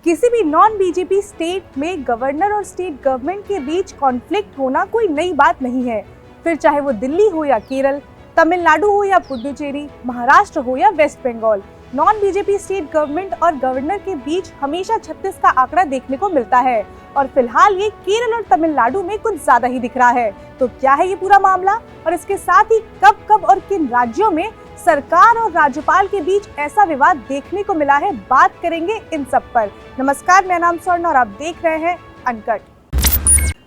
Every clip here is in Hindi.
किसी भी नॉन बीजेपी स्टेट में गवर्नर और स्टेट गवर्नमेंट के बीच कॉन्फ्लिक्ट होना कोई नई बात नहीं है। फिर चाहे वो दिल्ली हो या केरल, तमिलनाडु हो या पुडुचेरी, महाराष्ट्र हो या West Bengal, non BJP state government और गवर्नर के बीच हमेशा 36 का आंकड़ा देखने को मिलता है और फिलहाल ये केरल और तमिलनाडु में कुछ ज्यादा ही दिख रहा है। तो क्या है ये पूरा मामला और इसके साथ ही कब कब और किन राज्यों में सरकार और राज्यपाल के बीच ऐसा विवाद देखने को मिला है, बात करेंगे इन सब पर। नमस्कार, मेरा नाम स्वर्ण और आप देख रहे हैं अनकट।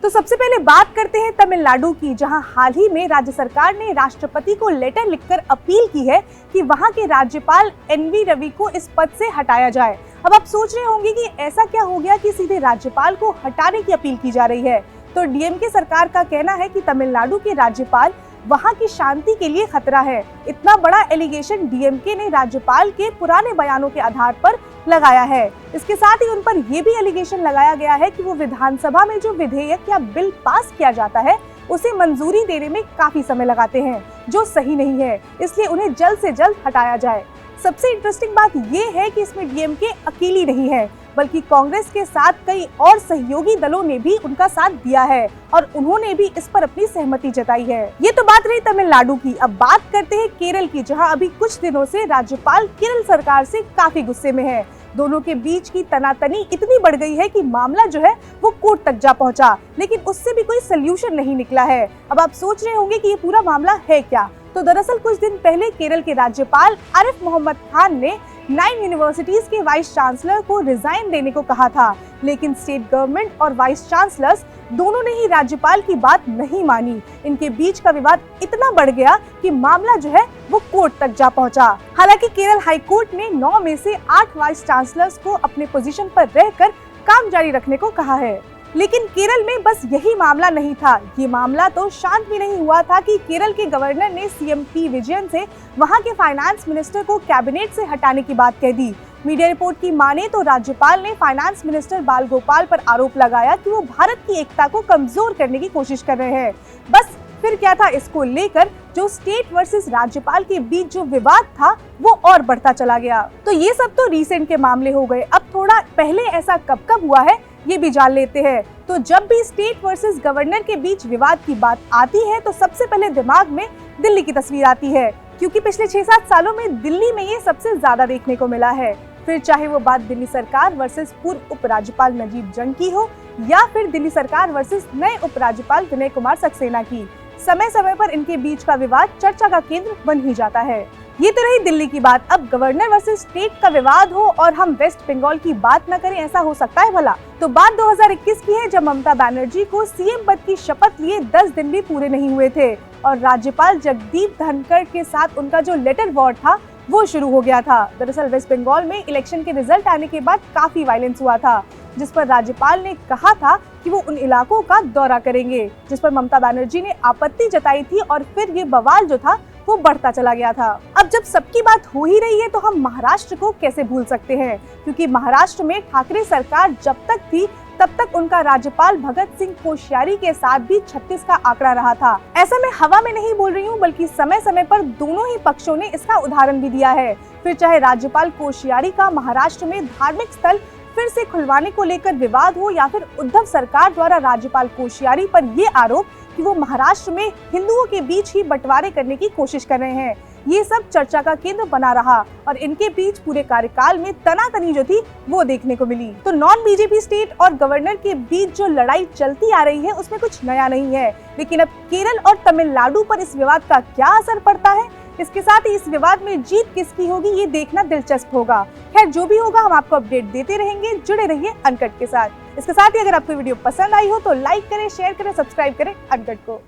तो सबसे पहले बात करते हैं तमिलनाडु की, जहां हाल ही में राज्य सरकार ने राष्ट्रपति को लेटर लिखकर अपील की है कि वहां के राज्यपाल एनवी रवि को इस पद से हटाया जाए। अब आप सोच रहे होंगे कि ऐसा क्या हो गया कि सीधे राज्यपाल को हटाने की अपील की जा रही है। तो डीएमके सरकार का कहना है कि तमिलनाडु के राज्यपाल वहां की शांति के लिए खतरा है। इतना बड़ा एलिगेशन डीएमके ने राज्यपाल के पुराने बयानों के आधार पर लगाया है। इसके साथ ही उन पर यह भी एलिगेशन लगाया गया है कि वो विधानसभा में जो विधेयक या बिल पास किया जाता है उसे मंजूरी देने में काफी समय लगाते हैं, जो सही नहीं है, इसलिए उन्हें जल्द से जल्द हटाया जाए। सबसे इंटरेस्टिंग बात ये है कि इसमें डीएमके अकेली नहीं है, बल्कि कांग्रेस के साथ कई और सहयोगी दलों ने भी उनका साथ दिया है और उन्होंने भी इस पर अपनी सहमति जताई है। ये तो बात रही तमिलनाडु की। अब बात करते हैं केरल की, जहां अभी कुछ दिनों से राज्यपाल केरल सरकार से काफी गुस्से में है। दोनों के बीच की तनातनी इतनी बढ़ गई है कि मामला जो है वो कोर्ट तक जा पहुंचा, लेकिन उससे भी कोई सोल्यूशन नहीं निकला है। अब आप सोच रहे होंगे कि ये पूरा मामला है क्या। तो दरअसल कुछ दिन पहले केरल के राज्यपाल आरिफ मोहम्मद खान ने 9 यूनिवर्सिटीज के वाइस चांसलर को रिजाइन देने को कहा था, लेकिन स्टेट गवर्नमेंट और वाइस चांसलर्स दोनों ने ही राज्यपाल की बात नहीं मानी। इनके बीच का विवाद इतना बढ़ गया कि मामला जो है वो कोर्ट तक जा पहुंचा। हालांकि केरल हाई कोर्ट ने 9 में से 8 वाइस चांसलर्स को अपने पोजीशन पर रहकर काम जारी रखने को कहा है। लेकिन केरल में बस यही मामला नहीं था। ये मामला तो शांत भी नहीं हुआ था कि केरल के गवर्नर ने सीएम पी विजयन से वहां के फाइनेंस मिनिस्टर को कैबिनेट से हटाने की बात कह दी। मीडिया रिपोर्ट की माने तो राज्यपाल ने फाइनेंस मिनिस्टर बाल गोपाल पर आरोप लगाया कि वो भारत की एकता को कमजोर करने की कोशिश कर रहे हैं। बस फिर क्या था, इसको लेकर जो स्टेट वर्सेस राज्यपाल के बीच जो विवाद था वो और बढ़ता चला गया। तो ये सब तो रिसेंट के मामले हो गए। अब थोड़ा पहले ऐसा कब हुआ है ये भी जान लेते हैं। तो जब भी स्टेट वर्सेस गवर्नर के बीच विवाद की बात आती है तो सबसे पहले दिमाग में दिल्ली की तस्वीर आती है, क्योंकि पिछले 6-7 सालों में दिल्ली में ये सबसे ज्यादा देखने को मिला है। फिर चाहे वो बात दिल्ली सरकार वर्सेस पूर्व उपराज्यपाल नजीब जंग की हो या फिर दिल्ली सरकार वर्सेस नए उपराज्यपाल विनय कुमार सक्सेना की, समय समय पर इनके बीच का विवाद चर्चा का केंद्र बन ही जाता है। ये तो रही दिल्ली की बात। अब गवर्नर वर्सेस स्टेट का विवाद हो और हम वेस्ट बंगाल की बात न करें, ऐसा हो सकता है भला? तो बात 2021 की है, जब ममता बनर्जी को सीएम पद की शपथ लिए 10 दिन भी पूरे नहीं हुए थे और राज्यपाल जगदीप धनखड़ के साथ उनका जो लेटर वॉर था वो शुरू हो गया था। दरअसल वेस्ट बंगाल में इलेक्शन के रिजल्ट आने के बाद काफी वायलेंस हुआ था, जिस पर राज्यपाल ने कहा था कि वो उन इलाकों का दौरा करेंगे, जिस पर ममता बनर्जी ने आपत्ति जताई थी और फिर ये बवाल जो था वो बढ़ता चला गया था। अब जब सबकी बात हो ही रही है तो हम महाराष्ट्र को कैसे भूल सकते हैं, क्योंकि महाराष्ट्र में ठाकरे सरकार जब तक थी तब तक उनका राज्यपाल भगत सिंह कोश्यारी के साथ भी 36 का आंकड़ा रहा था। ऐसा मैं हवा में नहीं बोल रही हूँ, बल्कि समय समय पर दोनों ही पक्षों ने इसका उदाहरण भी दिया है। फिर चाहे राज्यपाल कोश्यारी का महाराष्ट्र में धार्मिक स्थल फिर से खुलवाने को लेकर विवाद हो या फिर उद्धव सरकार द्वारा राज्यपाल कोश्यारी पर ये आरोप कि वो महाराष्ट्र में हिंदुओं के बीच ही बंटवारे करने की कोशिश कर रहे हैं, ये सब चर्चा का केंद्र बना रहा और इनके बीच पूरे कार्यकाल में तनातनी जो थी वो देखने को मिली। तो नॉन बीजेपी स्टेट और गवर्नर के बीच जो लड़ाई चलती आ रही है उसमें कुछ नया नहीं है, लेकिन अब केरल और तमिलनाडु पर इस विवाद का क्या असर पड़ता है, इसके साथ ही इस विवाद में जीत किसकी होगी ये देखना दिलचस्प होगा। खैर, जो भी होगा हम आपको अपडेट देते रहेंगे। जुड़े रहिए अनकट के साथ। इसके साथ ही अगर आपको वीडियो पसंद आई हो तो लाइक करें, शेयर करें, सब्सक्राइब करें अनकट को।